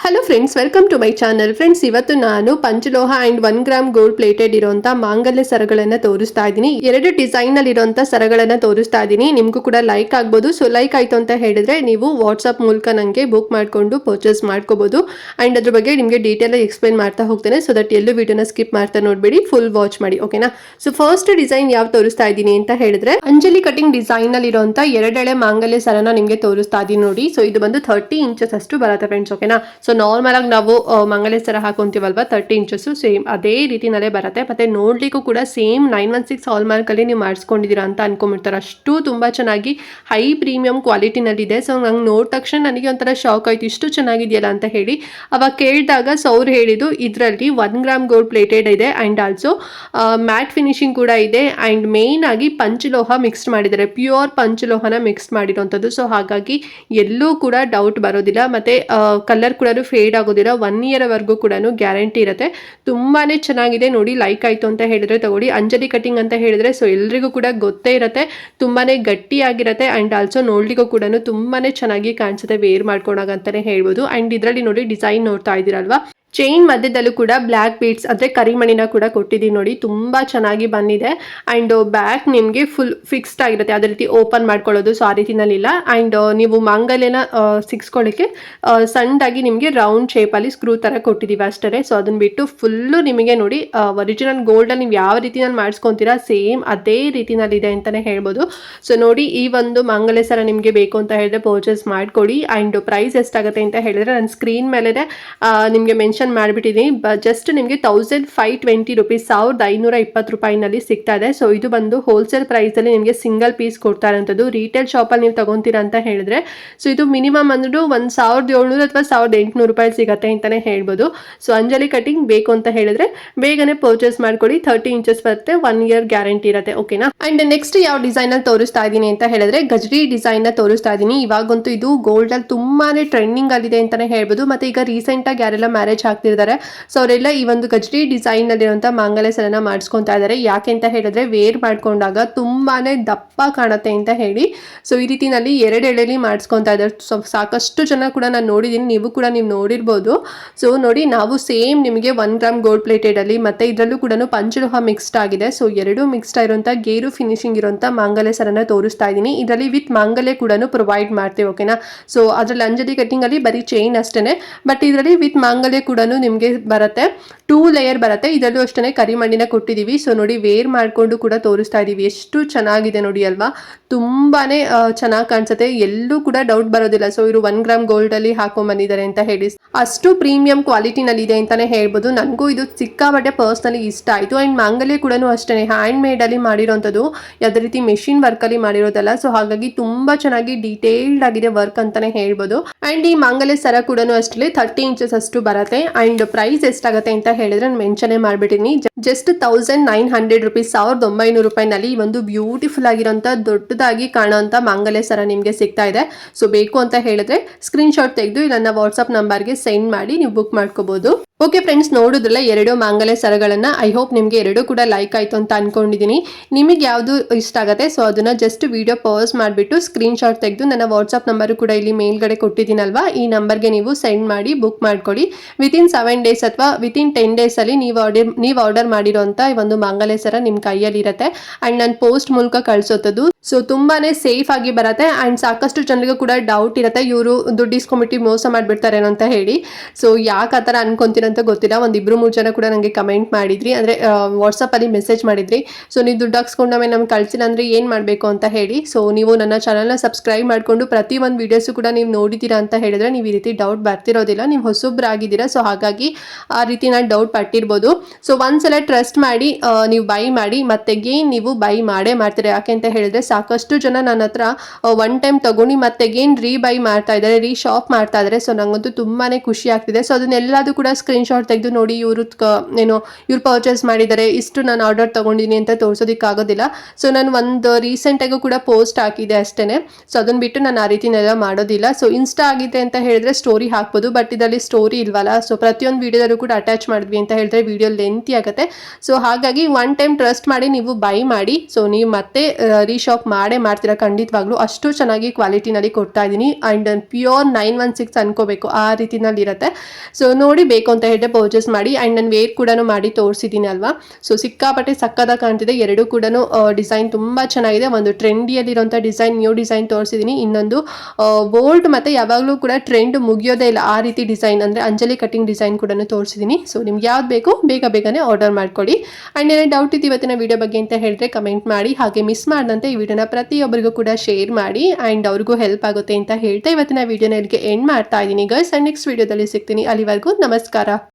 Hello friends, welcome to my channel. Friends, ಇವತ್ತು ನಾನು ಪಂಚಲೋಹ ಅಂಡ್ 1 ಗ್ರಾಮ್ ಗೋಲ್ಡ್ ಪ್ಲೇಟೆಡ್ ಇರುವಂತ ಮಾಂಗಲ್ಯ ಸರಗಳನ್ನ ತೋರಿಸ್ತಾ ಇದ್ದೀನಿ. ಎರಡು ಡಿಸೈನ್ ಅಲ್ಲಿ ಇರುವಂತ ಸರಗಳನ್ನ ತೋರಿಸ್ತಾ ಇದ್ದೀನಿ. ನಿಮ್ಗೂ ಕೂಡ ಲೈಕ್ ಆಗ್ಬೋದು. ಸೊ ಲೈಕ್ ಆಯ್ತು ಅಂತ ಹೇಳಿದ್ರೆ ನೀವು ವಾಟ್ಸ್ಆಪ್ ಮೂಲಕ ನಂಗೆ ಬುಕ್ ಮಾಡ್ಕೊಂಡು ಪರ್ಚೇಸ್ ಮಾಡ್ಕೋಬಹುದು. ಅಂಡ್ ಅದ್ರ ಬಗ್ಗೆ ನಿಮಗೆ ಡೀಟೇಲ್ ಆಗಿ ಎಕ್ಸ್ಪ್ಲೈನ್ ಮಾಡ್ತಾ ಹೋಗ್ತೇನೆ. ಸೊ ದಟ್ ಎಲ್ಲೂ ವಿಡಿಯೋನ ಸ್ಕಿಪ್ ಮಾಡ್ತಾ ನೋಡ್ಬೇಡಿ, ಫುಲ್ ವಾಚ್ ಮಾಡಿ. ಓಕೆನಾ? ಸೊ ಫಸ್ಟ್ ಡಿಸೈನ್ ಯಾವ ತೋರಿಸ್ತಾ ಇದ್ದೀನಿ ಅಂತ ಹೇಳಿದ್ರೆ ಅಂಜಲಿ ಕಟಿಂಗ್ ಡಿಸೈನ್ ಅಲ್ಲಿ ಇರುವಂತ ಎರಡೆಳೆ ಮಾಂಗಲ್ಯ ಸರನ ನಿಮ್ಗೆ ತೋರಿಸ್ತಾ ಇದ್ದೀನಿ ನೋಡಿ. ಸೊ ಇದು ಬಂದು 30 ಇಂಚಸ್ ಅಷ್ಟು ಬರುತ್ತೆ ಫ್ರೆಂಡ್ಸ್. ಓಕೆನಾ? ಸೊ ನಾರ್ಮಲ್ ಆಗಿ ನಾವು ಮಂಗಲ ಸರ ಹಾಕೊಂತೀವಲ್ವಾ 30 ಇಂಚಸ್ ಸೇಮ್ ಅದೇ ರೀತಿನಲ್ಲೇ ಬರುತ್ತೆ. ಮತ್ತೆ ನೋಡ್ಲಿಕ್ಕೂ ಕೂಡ ಸೇಮ್ 916 ಹಾಲ್ ಮಾರ್ಕ್ ಅಲ್ಲಿ ನೀವು ಮಾಡಿಸ್ಕೊಂಡಿದ್ದೀರಾ ಅಂತ ಅನ್ಕೊಂಡ್ಬಿಡ್ತಾರೆ. ಅಷ್ಟು ತುಂಬಾ ಚೆನ್ನಾಗಿ ಹೈ ಪ್ರೀಮಿಯಂ ಕ್ವಾಲಿಟಿನಲ್ಲಿದೆ. ಸೊ ನಂಗೆ ನೋಡಿದ ತಕ್ಷಣ ನನಗೆ ಒಂಥರ ಶಾಕ್ ಆಯ್ತು, ಇಷ್ಟು ಚೆನ್ನಾಗಿದೆಯಲ್ಲ ಅಂತ ಹೇಳಿ. ಅವಾಗ ಕೇಳಿದಾಗ ಸೊ ಅವ್ರು ಹೇಳಿದ್ದು ಇದರಲ್ಲಿ 1 ಗ್ರಾಮ್ ಗೋಲ್ಡ್ ಪ್ಲೇಟೆಡ್ ಇದೆ ಅಂಡ್ ಆಲ್ಸೋ ಮ್ಯಾಟ್ ಫಿನಿಶಿಂಗ್ ಕೂಡ ಇದೆ. ಅಂಡ್ ಮೇನ್ ಆಗಿ ಪಂಚಲೋಹ ಮಿಕ್ಸ್ಡ್ ಮಾಡಿದ್ದಾರೆ, ಪ್ಯೂರ್ ಪಂಚಲೋಹನ ಮಿಕ್ಸ್ ಮಾಡಿರೋಂಥದ್ದು. ಸೊ ಹಾಗಾಗಿ ಎಲ್ಲೂ ಕೂಡ ಡೌಟ್ ಬರೋದಿಲ್ಲ. ಮತ್ತೆ ಕಲರ್ ಕೂಡ ಫೇಡ್ ಆಗೋದಿಲ್ಲ. 1 ಇಯರ್ ವರೆಗೂ ಕೂಡ ಗ್ಯಾರಂಟಿ ಇರುತ್ತೆ. ತುಂಬಾನೇ ಚೆನ್ನಾಗಿದೆ ನೋಡಿ. ಲೈಕ್ ಆಯ್ತು ಅಂತ ಹೇಳಿದ್ರೆ ತಗೊಳ್ಳಿ. ಅಂಜಲಿ ಕಟಿಂಗ್ ಅಂತ ಹೇಳಿದ್ರೆ ಸೊ ಎಲ್ರಿಗೂ ಕೂಡ ಗೊತ್ತೇ ಇರುತ್ತೆ, ತುಂಬಾನೇ ಗಟ್ಟಿಯಾಗಿರುತ್ತೆ. ಅಂಡ್ ಆಲ್ಸೋ ನೋಡ್ಲಿಕ್ಕೂ ಕೂಡ ತುಂಬಾನೇ ಚೆನ್ನಾಗಿ ಕಾಣಿಸುತ್ತೆ ವೇರ್ ಮಾಡ್ಕೊಂಡಾಗ ಅಂತಾನೆ ಹೇಳ್ಬೋದು. ಅಂಡ್ ಇದರಲ್ಲಿ ನೋಡಿ ಡಿಸೈನ್ ನೋಡ್ತಾ ಇದ್ದೀರಲ್ವಾ, ಚೈನ್ ಮಧ್ಯದಲ್ಲೂ ಕೂಡ ಬ್ಲ್ಯಾಕ್ ಬೀಡ್ಸ್ ಅಂದ್ರೆ ಕರಿಮಣಿನ ಕೂಡ ಕೊಟ್ಟಿದ್ದೀನಿ ನೋಡಿ. ತುಂಬಾ ಚೆನ್ನಾಗಿ ಬಂದಿದೆ. ಅಂಡ್ ಬ್ಯಾಕ್ ನಿಮ್ಗೆ ಫುಲ್ ಫಿಕ್ಸ್ಡ್ ಆಗಿರುತ್ತೆ, ಅದೇ ರೀತಿ ಓಪನ್ ಮಾಡ್ಕೊಳ್ಳೋದು. ಸೊ ಆ ರೀತಿನಲ್ಲಿಲ್ಲ. ಅಂಡ್ ನೀವು ಮಾಂಗಲ್ಯನ ಸಿಕ್ಸ್ಕೊಳ್ಳಿಕ್ಕೆ ಸಣ್ಣದಾಗಿ ನಿಮಗೆ ರೌಂಡ್ ಶೇಪ್ ಅಲ್ಲಿ ಸ್ಕ್ರೂ ತರ ಕೊಟ್ಟಿದೀವಿ ಅಷ್ಟೇ. ಸೊ ಅದನ್ನ ಬಿಟ್ಟು ಫುಲ್ಲು ನಿಮಗೆ ನೋಡಿ ಒರಿಜಿನಲ್ ಗೋಲ್ಡ್ ಅಲ್ಲಿ ನೀವು ಯಾವ ರೀತಿನಲ್ಲಿ ಮಾಡಿಸ್ಕೊಂತೀರಾ ಸೇಮ್ ಅದೇ ರೀತಿನಲ್ಲಿ ಇದೆ ಅಂತಾನೆ ಹೇಳ್ಬೋದು. ಸೊ ನೋಡಿ, ಈ ಒಂದು ಮಾಂಗಲ್ಯ ಸರ ನಿಮಗೆ ಬೇಕು ಅಂತ ಹೇಳಿದ್ರೆ ಪರ್ಚೇಸ್ ಮಾಡ್ಕೊಳ್ಳಿ. ಅಂಡ್ ಪ್ರೈಸ್ ಎಷ್ಟಾಗುತ್ತೆ ಅಂತ ಹೇಳಿದ್ರೆ ನನ್ನ ಸ್ಕ್ರೀನ್ ಮೇಲೆ ನಿಮಗೆ ಮೆನ್ಷನ್ ಮಾಡಿಬಿಟ್ಟಿದ್ದೀನಿ. ಜಸ್ಟ್ ನಿಮಗೆ 1520 ರುಪೀಸ್, 1520 ರೂಪಾಯಿನಲ್ಲಿ ಸಿಗ್ತಾ ಇದೆ. ಸೊ ಇದು ಬಂದು ಹೋಲ್ಸೇಲ್ ಪ್ರೈಸ್ ಅಲ್ಲಿ ನಿಮಗೆ ಸಿಂಗಲ್ ಪೀಸ್ ಕೊಡ್ತಾ ಇರೋಂಥದ್ದು. ರಿಟೇಲ್ ಶಾಪಲ್ಲಿ ನೀವು ತಗೊಂತೀರಾ ಅಂತ ಹೇಳಿದ್ರೆ ಸೊ ಇದು ಮಿನಿಮಮ್ ಅಂದ್ರೂ 1700 ಅಥವಾ 1800 ರೂಪಾಯಿ ಸಿಗತ್ತೆ ಅಂತಾನೆ ಹೇಳ್ಬೋದು. ಸೊ ಅಂಜಲಿ ಕಟಿಂಗ್ ಬೇಕು ಅಂತ ಹೇಳಿದ್ರೆ ಬೇಗನೆ ಪರ್ಚೇಸ್ ಮಾಡ್ಕೊಳ್ಳಿ. 30 ಇಂಚಸ್ ಬರುತ್ತೆ, 1 ಇಯರ್ ಗ್ಯಾರಂಟಿ ಇರುತ್ತೆ. ಓಕೆನಾ? ಅಂಡ್ ನೆಕ್ಸ್ಟ್ ಯಾವ ಡಿಸೈನ್ ಅಲ್ಲಿ ತೋರಿಸ್ತಾ ಇದ್ದೀನಿ ಅಂತ ಹೇಳಿದ್ರೆ ಗಜರಿ ಡಿಸೈನ್ ನ ತೋರಿಸ್ತಾ ಇದ್ದೀನಿ. ಇವಾಗಂತೂ ಇದು ಗೋಲ್ಡ್ ಅಲ್ಲಿ ತುಂಬಾನೇ ಟ್ರೆಂಡಿಂಗ್ ಆಗಿದೆ ಅಂತಾನೆ ಹೇಳ್ಬೋದು. ಮತ್ತೆ ಈಗ ರೀಸೆಂಟ್ ಆಗಿ ಯಾರೆಲ್ಲ ಮ್ಯಾರೇಜ್ ಆಗ್ತಿದ್ದಾರೆ ಸೊ ಅವರೆಲ್ಲ ಈ ಒಂದು ಗಜರಿ ಡಿಸೈನ್ ನಲ್ಲಿರುವಂತಹ ಮಾಂಗಲ್ಯ ಸರನ ಮಾಡಿಸ್ಕೊಂತಾ ಇದ್ದಾರೆ. ಯಾಕೆ ಅಂತ ಹೇಳಿದ್ರೆ ವೇರ್ ಮಾಡ್ಕೊಂಡಾಗ ತುಂಬಾನೇ ದಪ್ಪ ಕಾಣುತ್ತೆ ಅಂತ ಹೇಳಿ ಸೊ ಈ ರೀತಿನಲ್ಲಿ ಎರಡು ಎಳೆಲಿ ಮಾಡಿಸ್ಕೊಂತಾ ಇದ್ದಾರೆ. ಸೊ ಸಾಕಷ್ಟು ಜನ ಕೂಡ ನಾನು ನೋಡಿದ್ದೀನಿ, ನೀವು ಕೂಡ ನೀವು ನೋಡಿರ್ಬೋದು. ಸೊ ನೋಡಿ, ನಾವು ಸೇಮ್ ನಿಮಗೆ 1 ಗ್ರಾಮ್ ಗೋಲ್ಡ್ ಪ್ಲೇಟೆಡ್ ಅಲ್ಲಿ ಮತ್ತೆ ಇದರಲ್ಲೂ ಕೂಡ ಪಂಚಲೋಹ ಮಿಕ್ಸ್ಡ್ ಆಗಿದೆ. ಸೊ ಎರಡು ಮಿಕ್ಸ್ಡ್ ಆಗಿರುವಂತ ಗೇರು ಫಿನಿಶಿಂಗ್ ಇರುವಂತ ಮಾಂಗಲ್ಯ ಸರನ ತೋರಿಸ್ತಾ ಇದ್ದೀನಿ. ಇದರಲ್ಲಿ ವಿತ್ ಮಾಂಗಲ್ಯ ಕೂಡ ಪ್ರೊವೈಡ್ ಮಾಡ್ತೀವಿ. ಓಕೆನಾ? ಸೊ ಅದರಲ್ಲಿ ಅಂಜಲಿ ಕಟಿಂಗ್ ಅಲ್ಲಿ ಬರೀ ಚೈನ್ ಅಷ್ಟೇನೆ, ಬಟ್ ಇದರಲ್ಲಿ ವಿತ್ ಮಾಂಗಲ್ಯ ಕೂಡ ನಿಮಗೆ ಬರುತ್ತೆ. 2 ಲೇಯರ್ ಬರುತ್ತೆ. ಇದರಲ್ಲೂ ಅಷ್ಟೇ ಕರಿಮಣ್ಣಿನ ಕೊಟ್ಟಿದ್ದೀವಿ. ಸೊ ನೋಡಿ, ವೇರ್ ಮಾಡ್ಕೊಂಡು ಕೂಡ ತೋರಿಸ್ತಾ ಇದೀವಿ. ಎಷ್ಟು ಚೆನ್ನಾಗಿದೆ ನೋಡಿ ಅಲ್ವಾ, ತುಂಬಾನೇ ಚೆನ್ನಾಗಿ ಕಾಣಿಸುತ್ತೆ. ಎಲ್ಲೂ ಕೂಡ ಡೌಟ್ ಬರೋದಿಲ್ಲ. ಸೊ ಇವರು 1 ಗ್ರಾಮ್ ಗೋಲ್ಡ್ ಅಲ್ಲಿ ಹಾಕೊಂಡ್ ಬಂದಿದ್ದಾರೆ ಅಂತ ಹೇಳಿ ಅಷ್ಟು ಪ್ರೀಮಿಯಂ ಕ್ವಾಲಿಟಿನಲ್ಲಿ ಇದೆ ಅಂತಾನೆ ಹೇಳ್ಬೋದು. ನನಗೂ ಇದು ಸಿಕ್ಕಾಪಟ್ಟೆ ಪರ್ಸ್ನಲಿ ಇಷ್ಟ ಆಯಿತು. ಅಂಡ್ ಮಾಂಗಲ್ಯ ಕೂಡ ಅಷ್ಟೇ ಹ್ಯಾಂಡ್ ಮೇಡ್ ಅಲ್ಲಿ ಮಾಡಿರೋಂಥದ್ದು, ಯಾವುದೇ ರೀತಿ ಮೆಷಿನ್ ವರ್ಕ್ ಅಲ್ಲಿ ಮಾಡಿರೋದಲ್ಲ. ಸೊ ಹಾಗಾಗಿ ತುಂಬಾ ಚೆನ್ನಾಗಿ ಡೀಟೇಲ್ಡ್ ಆಗಿದೆ ವರ್ಕ್ ಅಂತಾನೆ ಹೇಳ್ಬೋದು. ಅಂಡ್ ಈ ಮಾಂಗಲ್ಯ ಸರ ಕೂಡ ಅಷ್ಟೇ 30 ಇಂಚಸ್ ಅಷ್ಟು ಬರುತ್ತೆ. ಅಂಡ್ ಪ್ರೈಸ್ ಎಷ್ಟಾಗುತ್ತೆ ಅಂತ ಹೇಳಿದ್ರೆ ನಾನು ಮೆನ್ಷನ್ ಮಾಡ್ಬಿಟ್ಟಿನಿ. ಜಸ್ಟ್ 1900 ರುಪೀಸ್, 1900 ರೂಪಾಯಿನಲ್ಲಿ ಒಂದು ಬ್ಯೂಟಿಫುಲ್ ಆಗಿರೋಂಥ ದೊಡ್ಡದಾಗಿ ಕಾಣುವಂತ ಮಾಂಗಲ್ಯ ಸರ ನಿಮಗೆ ಸಿಗ್ತಾ ಇದೆ. ಸೊ ಬೇಕು ಅಂತ ಹೇಳಿದ್ರೆ ಸ್ಕ್ರೀನ್ ಶಾಟ್ ತೆಗೆದು ನನ್ನ ವಾಟ್ಸ್ಆಪ್ ನಂಬರ್ಗೆ ಸೆಂಡ್ ಮಾಡಿ ನೀವು ಬುಕ್ ಮಾಡ್ಕೋಬಹುದು. ಓಕೆ ಫ್ರೆಂಡ್ಸ್, ನೋಡಿದ್ರಲ್ಲ ಎರಡು ಮಾಂಗಲ್ಯ ಸರಗಳನ್ನ. ಐ ಹೋಪ್ ನಿಮಗೆ ಎರಡು ಕೂಡ ಲೈಕ್ ಆಯ್ತು ಅಂತ ಅನ್ಕೊಂಡಿದ್ದೀನಿ. ನಿಮಗೆ ಯಾವುದು ಇಷ್ಟ ಆಗುತ್ತೆ ಸೊ ಅದನ್ನ ಜಸ್ಟ್ ವಿಡಿಯೋ ಪಾಸ್ ಮಾಡಿಬಿಟ್ಟು ಸ್ಕ್ರೀನ್ ಶಾಟ್ ತೆಗೆದು ನನ್ನ ವಾಟ್ಸ್ಆಪ್ ನಂಬರ್ ಕೂಡ ಇಲ್ಲಿ ಮೇಲ್ಗಡೆ ಕೊಟ್ಟಿದ್ದೀನಲ್ವಾ, ಈ ನಂಬರ್ಗೆ ನೀವು ಸೆಂಡ್ ಮಾಡಿ ಬುಕ್ ಮಾಡ್ಕೊಳ್ಳಿ. ವಿತಿನ್ 7 ಡೇಸ್ ಅಥವಾ ವಿತಿನ್ 10 ಡೇಸ್ ಅಲ್ಲಿ ನೀವು ಆರ್ಡರ್ ಮಾಡಿರೋಂಥ ಒಂದು ಮಾಂಗಲ್ಯ ಸರ ನಿಮ್ಮ ಕೈಯಲ್ಲಿ ಇರುತ್ತೆ. ಅಂಡ್ ನಾನು ಪೋಸ್ಟ್ ಮೂಲಕ ಕಳಿಸೋದು. ಸೊ ತುಂಬಾನೇ ಸೇಫ್ ಆಗಿ ಬರುತ್ತೆ. ಅಂಡ್ ಸಾಕಷ್ಟು ಜನರಿಗೂ ಕೂಡ ಡೌಟ್ ಇರುತ್ತೆ, ಇವರು ದುಡ್ಡು ಇಸ್ಕೊಂಡ್ಬಿಟ್ಟು ಮೋಸ ಮಾಡ್ಬಿಡ್ತಾರೇನೋ ಅಂತ ಹೇಳಿ. ಸೊ ಯಾಕೆ ಆ ಥರ ಅನ್ಕೊಂತೀರ ಅಂತ ಗೊತ್ತಿಲ್ಲ. 1-2-3 ಜನ ಕೂಡ ನನಗೆ ಕಮೆಂಟ್ ಮಾಡಿದ್ರಿ, ಅಂದರೆ ವಾಟ್ಸಪ್ಪಲ್ಲಿ ಮೆಸೇಜ್ ಮಾಡಿದ್ರಿ. ಸೊ ನೀವು ದುಡ್ಡು ಹಾಕ್ಸ್ಕೊಂಡಾಮೇಲೆ ನಮ್ಗೆ ಕಳಿಸಿಲ್ಲ ಅಂದರೆ ಏನು ಮಾಡಬೇಕು ಅಂತ ಹೇಳಿ. ಸೊ ನೀವು ನನ್ನ ಚಾನಲ್ನ ಸಬ್ಸ್ಕ್ರೈಬ್ ಮಾಡಿಕೊಂಡು ಪ್ರತಿ ಒಂದು ವೀಡಿಯೋಸು ಕೂಡ ನೀವು ನೋಡಿದ್ದೀರಾ ಅಂತ ಹೇಳಿದ್ರೆ ನೀವು ಈ ರೀತಿ ಡೌಟ್ ಬರ್ತಿರೋದಿಲ್ಲ. ನೀವು ಹೊಸೊಬ್ಬರಾಗಿದ್ದೀರಾ, ಸೊ ಹಾಗಾಗಿ ಆ ರೀತಿ ನಾನು ಡೌಟ್ ಪಟ್ಟಿರ್ಬೋದು. ಸೊ ಒಂದ್ಸಲ ಟ್ರಸ್ಟ್ ಮಾಡಿ ನೀವು ಬೈ ಮಾಡಿ ಮತ್ತೆ ಗೇನ್ ನೀವು ಬೈ ಮಾಡೇ ಮಾಡ್ತೀರಾ. ಯಾಕೆ ಅಂತ ಹೇಳಿದ್ರೆ ಸಾಕಷ್ಟು ಜನ ನನ್ನ ಹತ್ರ ಒನ್ ಟೈಮ್ ತಗೊಂಡು ಮತ್ತೆ ಗೇನ್ ರೀ ಬೈ ಮಾಡ್ತಾ ಇದ್ದಾರೆ, ರೀ ಶಾಪ್ ಮಾಡ್ತಾ ಇದ್ದಾರೆ. ಸೊ ನಂಗಂತೂ ತುಂಬಾನೇ ಖುಷಿ ಆಗ್ತಿದೆ. ಸೊ ಅದನ್ನೆಲ್ಲದೂ ಕೂಡ ಸ್ಕ್ರೀನ್ ಸ್ಕ್ರೀನ್ಶಾಟ್ ತೆಗೆದು ನೋಡಿ ಇವ್ರು ಪರ್ಚೇಸ್ ಮಾಡಿದ್ದಾರೆ, ಇಷ್ಟು ನಾನು ಆರ್ಡರ್ ತೊಗೊಂಡಿನಿ ಅಂತ ತೋರಿಸೋದಕ್ಕಾಗೋದಿಲ್ಲ. ಸೊ ನಾನು ಒಂದು ರೀಸೆಂಟಾಗೂ ಕೂಡ ಪೋಸ್ಟ್ ಹಾಕಿದೆ ಅಷ್ಟೇ. ಸೊ ಅದನ್ನು ಬಿಟ್ಟು ನಾನು ಆ ರೀತಿನೆಲ್ಲ ಮಾಡೋದಿಲ್ಲ. ಸೊ ಇನ್ಸ್ಟಾ ಆಗಿದೆ ಅಂತ ಹೇಳಿದ್ರೆ ಸ್ಟೋರಿ ಹಾಕ್ಬೋದು, ಬಟ್ ಇದರಲ್ಲಿ ಸ್ಟೋರಿ ಇಲ್ವಲ್ಲ. ಸೊ ಪ್ರತಿಯೊಂದು ವೀಡಿಯೋದಲ್ಲೂ ಕೂಡ ಅಟ್ಯಾಚ್ ಮಾಡಿದ್ವಿ ಅಂತ ಹೇಳಿದ್ರೆ ವಿಡಿಯೋ ಲೆಂತಿ ಆಗುತ್ತೆ. ಸೊ ಹಾಗಾಗಿ ಒನ್ ಟೈಮ್ ಟ್ರಸ್ಟ್ ಮಾಡಿ ನೀವು ಬೈ ಮಾಡಿ. ಸೊ ನೀವು ಮತ್ತೆ ರೀಶಾಪ್ ಮಾಡ್ತೀರಾ ಖಂಡಿತವಾಗ್ಲೂ. ಅಷ್ಟು ಚೆನ್ನಾಗಿ ಕ್ವಾಲಿಟಿನಲ್ಲಿ ಕೊಡ್ತಾ ಇದ್ದೀನಿ. ಆ್ಯಂಡ್ ಪ್ಯೂರ್ 916 ಅನ್ಕೋಬೇಕು, ಆ ರೀತಿನಲ್ಲಿ ಇರುತ್ತೆ. ಸೊ ನೋಡಿ ಬೇಕು ಅಂತ ಹೇಳಿದ್ರೆ ಪರ್ಚೇಸ್ ಮಾಡಿ. ಆ್ಯಂಡ್ ನಾನು ವೇರ್ ಕೂಡ ಮಾಡಿ ತೋರಿಸಿದ್ದೀನಿ ಅಲ್ವಾ. ಸೊ ಸಿಕ್ಕಾಪಟ್ಟೆ ಸಕ್ಕದಾಗಿ ಕಾಣ್ತಿದೆ. ಎರಡು ಕೂಡ ಡಿಸೈನ್ ತುಂಬ ಚೆನ್ನಾಗಿದೆ. ಒಂದು ಟ್ರೆಂಡಿಯಲ್ಲಿರೋಂಥ ಡಿಸೈನ್, ನ್ಯೂ ಡಿಸೈನ್ ತೋರಿಸಿದ್ದೀನಿ. ಇನ್ನೊಂದು ಓಲ್ಡ್ ಮತ್ತು ಯಾವಾಗಲೂ ಕೂಡ ಟ್ರೆಂಡ್ ಮುಗಿಯೋದೇ ಇಲ್ಲ ಆ ರೀತಿ ಡಿಸೈನ್, ಅಂದರೆ ಅಂಜಲಿ ಕಟಿಂಗ್ ಡಿಸೈನ್ ಕೂಡ ತೋರಿಸಿದ್ದೀನಿ. ಸೊ ನಿಮ್ಗೆ ಯಾವ್ದು ಬೇಕು ಬೇಗನೆ ಆರ್ಡರ್ ಮಾಡ್ಕೊಳ್ಳಿ. ಆ್ಯಂಡ್ ಏನೇ ಡೌಟ್ ಇತ್ತು ಇವತ್ತಿನ ವಿಡಿಯೋ ಬಗ್ಗೆ ಅಂತ ಹೇಳಿದ್ರೆ ಕಮೆಂಟ್ ಮಾಡಿ. ಹಾಗೆ ಮಿಸ್ ಮಾಡಿದಂತೆ ಈ ವಿಡಿಯೋನ ಪ್ರತಿಯೊಬ್ಬರಿಗೂ ಕೂಡ ಶೇರ್ ಮಾಡಿ. ಆ್ಯಂಡ್ ಅವ್ರಿಗೂ ಹೆಲ್ಪ್ ಆಗುತ್ತೆ ಅಂತ ಹೇಳ್ತಾ ಇವತ್ತಿನ ವಿಡಿಯೋನ ಇಲ್ಲಿಗೆ ಎಂಡ್ ಮಾಡ್ತಾ ಇದ್ದೀನಿ ಗೈಸ್. ಆ್ಯಂಡ್ ನೆಕ್ಸ್ಟ್ ವಿಡಿಯೋದಲ್ಲಿ ಸಿಗ್ತೀನಿ. ಅಲ್ಲಿವರೆಗೂ ನಮಸ್ಕಾರ.